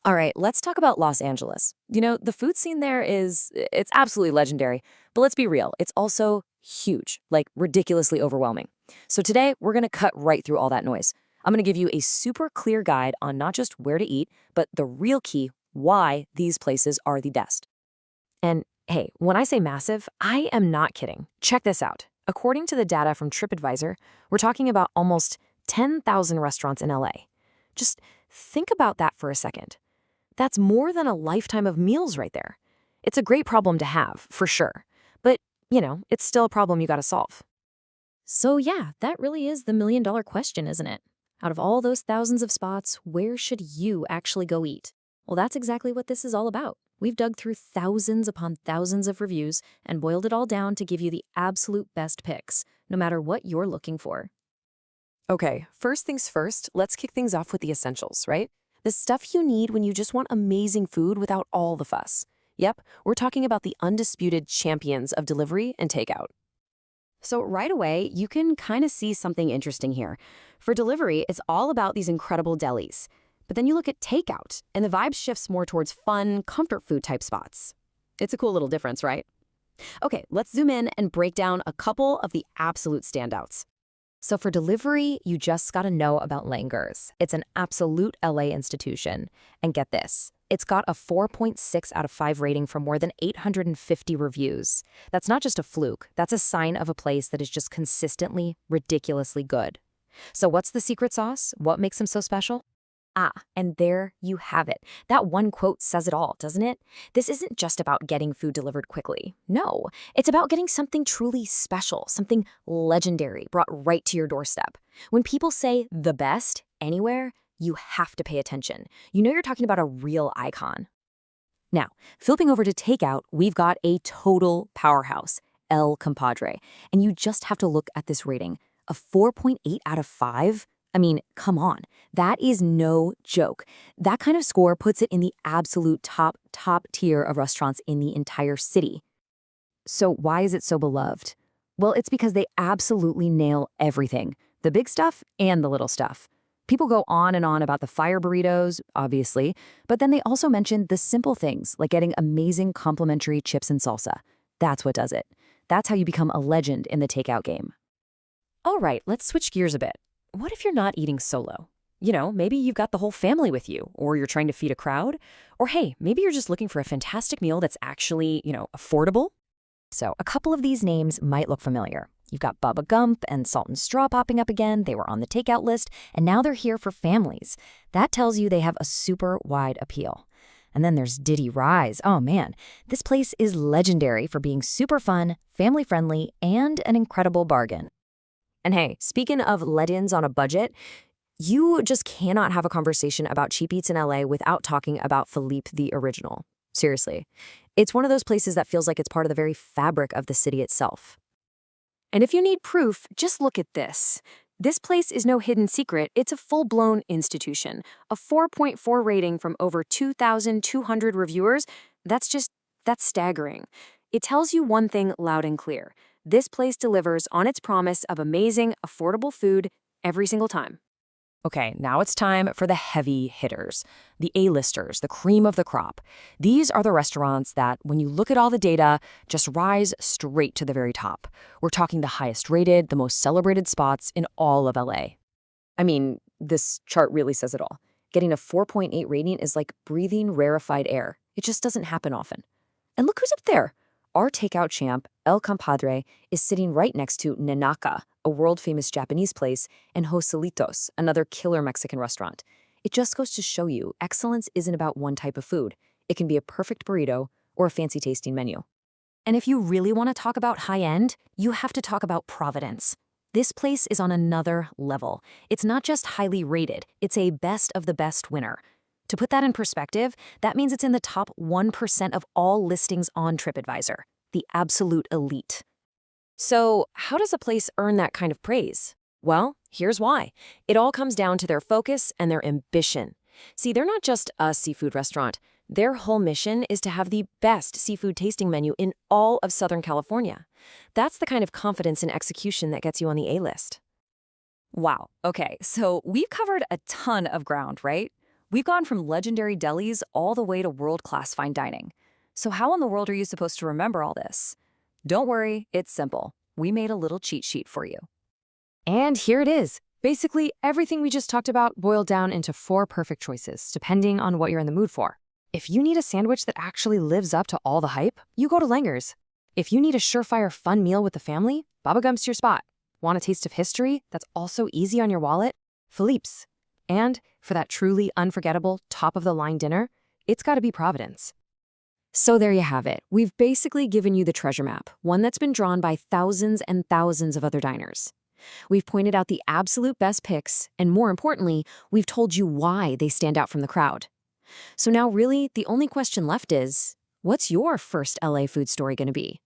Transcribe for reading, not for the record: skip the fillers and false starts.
All right, let's talk about Los Angeles. The food scene there it's absolutely legendary, but let's be real, it's also huge, like ridiculously overwhelming. So today, we're gonna cut right through all that noise. I'm gonna give you a super clear guide on not just where to eat, but the real key, why these places are the best. And hey, when I say massive, I am not kidding. Check this out. According to the data from TripAdvisor, we're talking about almost 10,000 restaurants in LA. Just think about that for a second. That's more than a lifetime of meals right there. It's a great problem to have, for sure. But, it's still a problem you gotta solve. So yeah, that really is the million-dollar question, isn't it? Out of all those thousands of spots, where should you actually go eat? Well, that's exactly what this is all about. We've dug through thousands upon thousands of reviews and boiled it all down to give you the absolute best picks, no matter what you're looking for. Okay, first things first, let's kick things off with the essentials, right? The stuff you need when you just want amazing food without all the fuss. Yep, we're talking about the undisputed champions of delivery and takeout. So right away, you can kind of see something interesting here. For delivery, it's all about these incredible delis. But then you look at takeout, and the vibe shifts more towards fun, comfort food type spots. It's a cool little difference, right? Okay, let's zoom in and break down a couple of the absolute standouts. So for delivery, you just gotta know about Langer's. It's an absolute LA institution. And get this, it's got a 4.6 out of 5 rating from more than 850 reviews. That's not just a fluke, that's a sign of a place that is just consistently, ridiculously good. So what's the secret sauce? What makes them so special? Ah, and there you have it. That one quote says it all, doesn't it? This isn't just about getting food delivered quickly. No, it's about getting something truly special, something legendary brought right to your doorstep. When people say the best anywhere, you have to pay attention. You know you're talking about a real icon. Now, flipping over to takeout, we've got a total powerhouse, El Compadre. And you just have to look at this rating. A 4.8 out of 5? I mean, come on. That is no joke. That kind of score puts it in the absolute top tier of restaurants in the entire city. So why is it so beloved? Well, it's because they absolutely nail everything, the big stuff and the little stuff. People go on and on about the fire burritos, obviously, but then they also mention the simple things like getting amazing complimentary chips and salsa. That's what does it. That's how you become a legend in the takeout game. All right, let's switch gears a bit. What if you're not eating solo? Maybe you've got the whole family with you, or you're trying to feed a crowd, or hey, maybe you're just looking for a fantastic meal that's actually, affordable. So a couple of these names might look familiar. You've got Bubba Gump and Salt and Straw popping up again. They were on the takeout list, and now they're here for families. That tells you they have a super wide appeal. And then there's Diddy Rise. Oh man, this place is legendary for being super fun, family-friendly, and an incredible bargain. And hey, speaking of let-ins on a budget, you just cannot have a conversation about cheap eats in LA without talking about Philippe the original. Seriously. It's one of those places that feels like it's part of the very fabric of the city itself. And if you need proof, just look at this. This place is no hidden secret. It's a full-blown institution. A 4.4 rating from over 2,200 reviewers. That's staggering. It tells you one thing loud and clear. This place delivers on its promise of amazing, affordable food every single time. Okay, now it's time for the heavy hitters, the A-listers, the cream of the crop. These are the restaurants that, when you look at all the data, just rise straight to the very top. We're talking the highest rated, the most celebrated spots in all of LA. I mean, this chart really says it all. Getting a 4.8 rating is like breathing rarefied air. It just doesn't happen often. And look who's up there. Our takeout champ, El Compadre, is sitting right next to Nanaka, a world-famous Japanese place, and Joselitos, another killer Mexican restaurant. It just goes to show you, excellence isn't about one type of food. It can be a perfect burrito or a fancy-tasting menu. And if you really want to talk about high-end, you have to talk about Providence. This place is on another level. It's not just highly rated, it's a best of the best winner. To put that in perspective, that means it's in the top 1% of all listings on TripAdvisor, the absolute elite. So how does a place earn that kind of praise? Well, here's why. It all comes down to their focus and their ambition. See, they're not just a seafood restaurant. Their whole mission is to have the best seafood tasting menu in all of Southern California. That's the kind of confidence and execution that gets you on the A-list. Wow, okay, so we've covered a ton of ground, right? We've gone from legendary delis all the way to world-class fine dining. So how in the world are you supposed to remember all this? Don't worry, it's simple. We made a little cheat sheet for you. And here it is. Basically, everything we just talked about boiled down into 4 perfect choices, depending on what you're in the mood for. If you need a sandwich that actually lives up to all the hype, you go to Langer's. If you need a surefire fun meal with the family, Baba Gum's your spot. Want a taste of history that's also easy on your wallet? Philippe's. And for that truly unforgettable, top-of-the-line dinner, it's got to be Providence. So there you have it. We've basically given you the treasure map, one that's been drawn by thousands and thousands of other diners. We've pointed out the absolute best picks, and more importantly, we've told you why they stand out from the crowd. So now really, the only question left is, what's your first LA food story going to be?